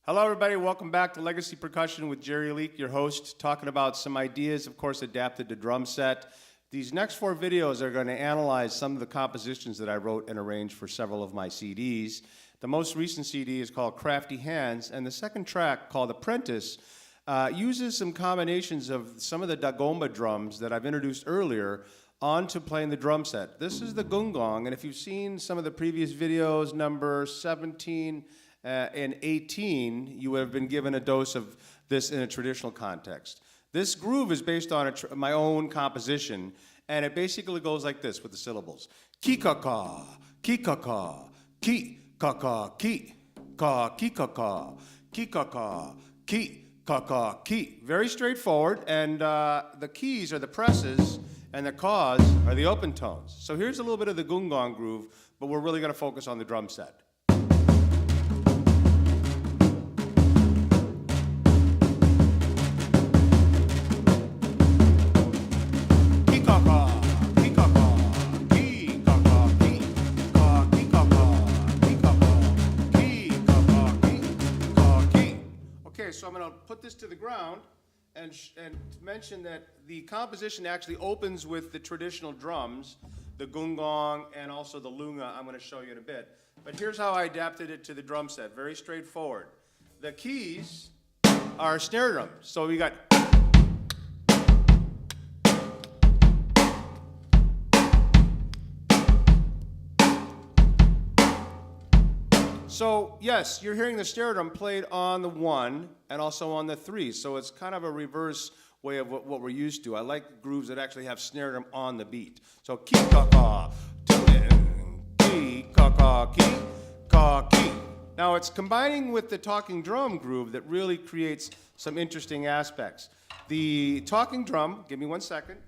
Hello, everybody. Welcome back to Legacy Percussion with Jerry Leak, your host, talking about some ideas, of course, adapted to drum set. These next 4 videos are going to analyze some of the compositions that I wrote and arranged for several of my CDs. The most recent CD is called Crafty Hands, and the second track, called Apprentice, uses some combinations of some of the Dagomba drums that I've introduced earlier onto playing the drum set. This is the Gung-gong, and if you've seen some of the previous videos, number 17 and 18, you would have been given a dose of this in a traditional context. This groove is based on my own composition, and it basically goes like this with the syllables. Ki-ka-ka, ki-ka-ka, ki-ka-ka, ki-ka, ki-ka-ka, ki-ka-ka, ki-ka-ka, ki. Very straightforward, and the keys are the presses, and the kaws are the open tones. So here's a little bit of the Gung-gong groove, but we're really going to focus on the drum set. So I'm going to put this to the ground and mention that the composition actually opens with the traditional drums, the Gung-gong and also the lunga. I'm going to show you in a bit. But here's how I adapted it to the drum set. Very straightforward. The keys are snare drums. So we got. So yes, you're hearing the snare drum played on the 1 and also on the 3. So it's kind of a reverse way of what we're used to. I like grooves that actually have snare drum on the beat. So ki-ka-ka, ki-ka-ka, ki-ka-ki. Now it's combining with the talking drum groove that really creates some interesting aspects. The talking drum, give me 1 second.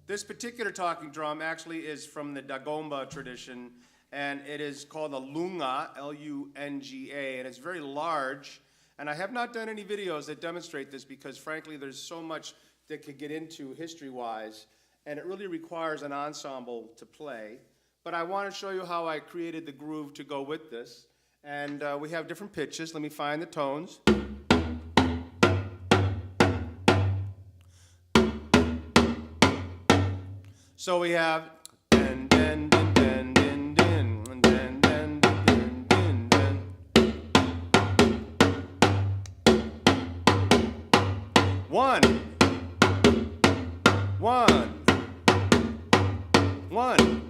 This particular talking drum actually is from the Dagomba tradition, and it is called a lunga, L-U-N-G-A, and it's very large. And I have not done any videos that demonstrate this because, frankly, there's so much that could get into history-wise, and it really requires an ensemble to play. But I want to show you how I created the groove to go with this. And we have different pitches. Let me find the tones. So we have one, one, one.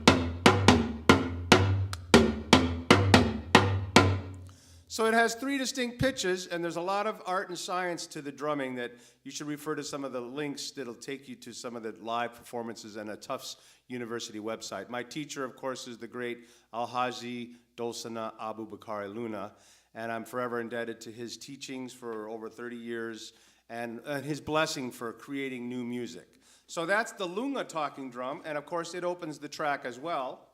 So it has 3 distinct pitches, and there's a lot of art and science to the drumming that you should refer to some of the links that'll take you to some of the live performances and a Tufts University website. My teacher, of course, is the great Alhaji Dulcina Abubakar Luna, and I'm forever indebted to his teachings for over 30 years. And his blessing for creating new music. So that's the lunga talking drum, and of course it opens the track as well.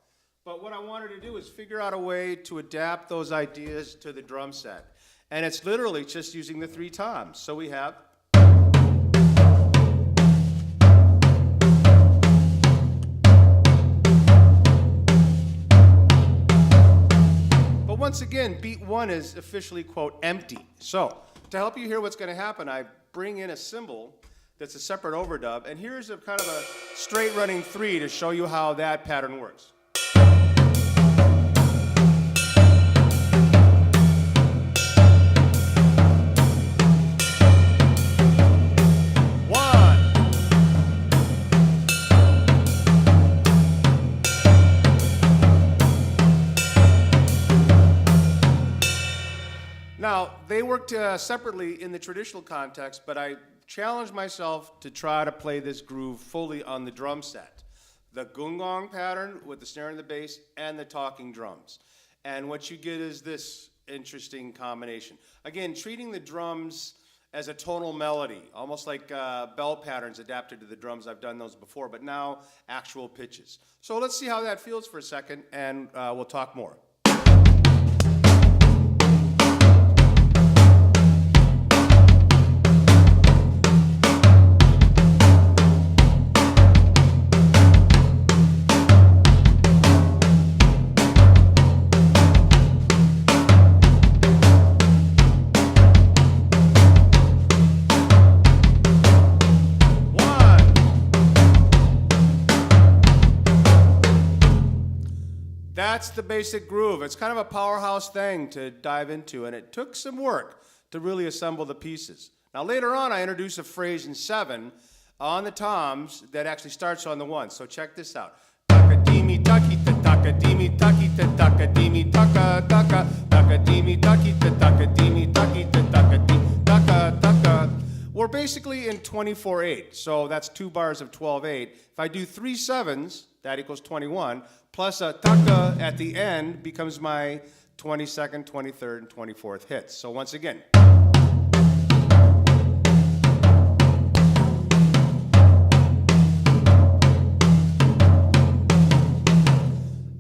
But what I wanted to do is figure out a way to adapt those ideas to the drum set. And it's literally just using the 3 toms. So we have. But once again, beat 1 is officially, quote, empty. So to help you hear what's going to happen, I bring in a cymbal that's a separate overdub, and here's a kind of a straight running 3 to show you how that pattern works. Now, they worked separately in the traditional context, but I challenged myself to try to play this groove fully on the drum set. The Gung-gong pattern with the snare and the bass and the talking drums. And what you get is this interesting combination. Again, treating the drums as a tonal melody, almost like bell patterns adapted to the drums. I've done those before, but now actual pitches. So let's see how that feels for a second, and we'll talk more. that's the basic groove. It's kind of a powerhouse thing to dive into, and it took some work to really assemble the pieces. Now later on, I introduce a phrase in 7 on the toms that actually starts on the 1. So check this out. Taka-dimi taki-ta, taka-dimi taki-ta, taka-dimi taka-taka, taka-dimi taki-ta, taka-dimi taki-ta, taka-dimi taka-taka. We're basically in 24/8, so that's 2 bars of 12/8. If I do 3 7s, that equals 21, plus a taka at the end becomes my 22nd, 23rd, and 24th hits. So once again.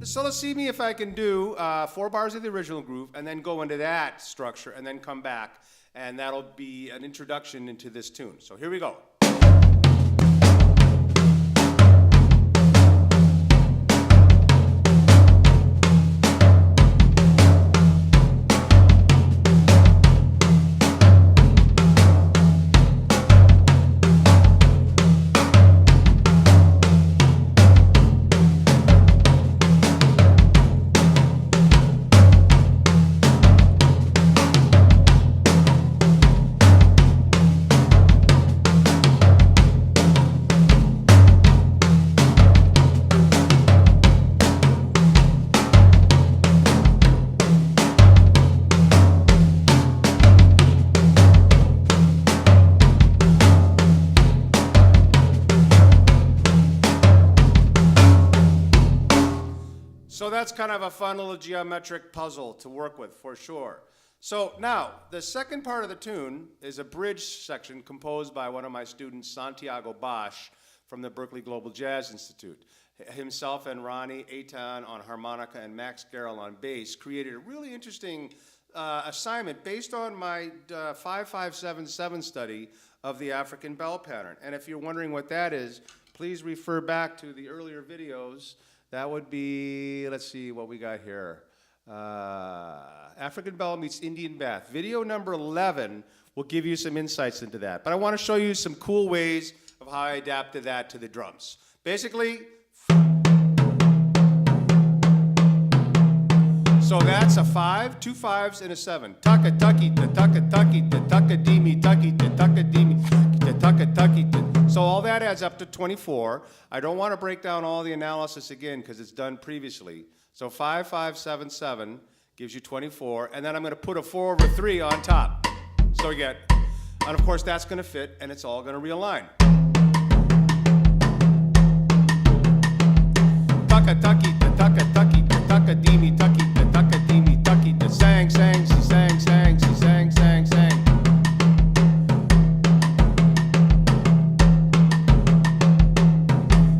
So let's see if I can do 4 bars of the original groove and then go into that structure and then come back, and that'll be an introduction into this tune. So here we go. So that's kind of a fun little geometric puzzle to work with, for sure. So now, the second part of the tune is a bridge section composed by one of my students, Santiago Bosch, from the Berkeley Global Jazz Institute. Himself and Ronnie Eitan on harmonica and Max Garrel on bass created a really interesting assignment based on my 5-5-7-7 study of the African bell pattern. And if you're wondering what that is, please refer back to the earlier videos. That would be, let's see what we got here. African bell meets Indian bath. Video number 11 will give you some insights into that. But I want to show you some cool ways of how I adapted that to the drums. Basically, so that's a 5, 2 5s, and a 7. Taka taki ta taka taki ta taka dimi taki ta taka dimi ta taka taki ta. So all that adds up to 24. I don't want to break down all the analysis again because it's done previously. So 5 5 7 7 gives you 24, and then I'm going to put a 4/3 on top. So you get, and of course that's going to fit, and it's all going to realign. Taka taki ta taka taki ta taka dimi taki ta taka dimi taki ta sang sang si sang sang si sang sang sang.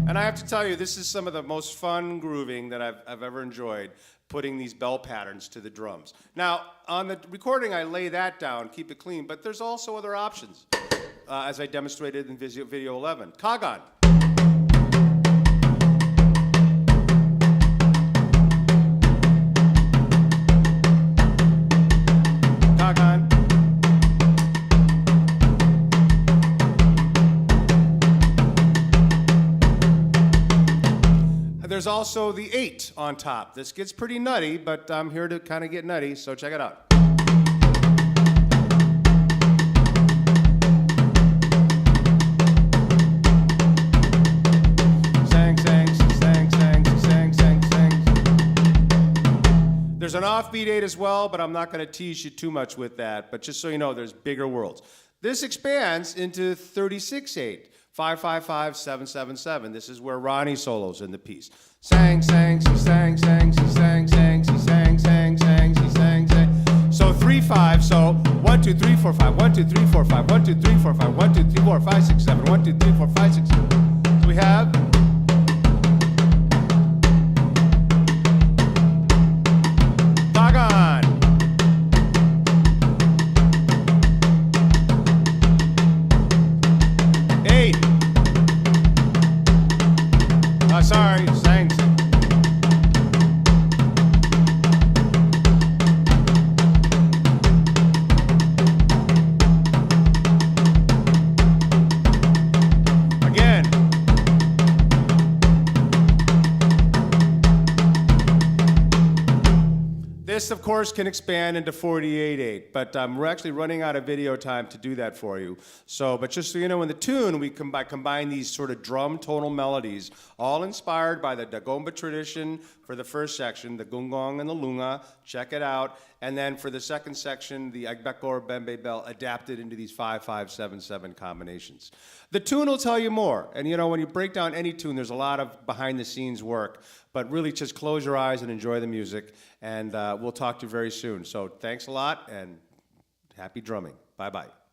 And I have to tell you, this is some of the most fun grooving that I've ever enjoyed, putting these bell patterns to the drums. Now, on the recording, I lay that down, keep it clean, but there's also other options, as I demonstrated in video 11. Kagan. Kagan. There's also the 8 on top. This gets pretty nutty, but I'm here to kind of get nutty, so check it out. Sang, sang, sang, sang, sang, sang, sang. There's an offbeat 8 as well, but I'm not going to tease you too much with that. But just so you know, there's bigger worlds. This expands into 36/8. 5 5 5 7 7 7. This is where Ronnie solos in the piece. Sang sang si sang sang si sang sang si sang sang sang si sang sang. So 3 5. So 1 2 3 4 5 1 2 3 4 5 1 2 3 4 5 1 2 3 4 5 6 7 1 2 3 4 5 6 7. So we have Dagon. Sorry, thanks. Again. This, of course, can expand into 48/8, but we're actually running out of video time to do that for you. So, but just so you know, in the tune, we combine these sort of drum tonal melodies, all inspired by the Dagomba tradition for the first section, the Gung-gong and the lunga. Check it out. And then for the second section, the Agbekor bembe bell adapted into these 5/5/7/7 combinations. The tune will tell you more. And you know, when you break down any tune, there's a lot of behind-the-scenes work. But really, just close your eyes and enjoy the music. And we'll talk to you very soon. So thanks a lot, and happy drumming. Bye-bye.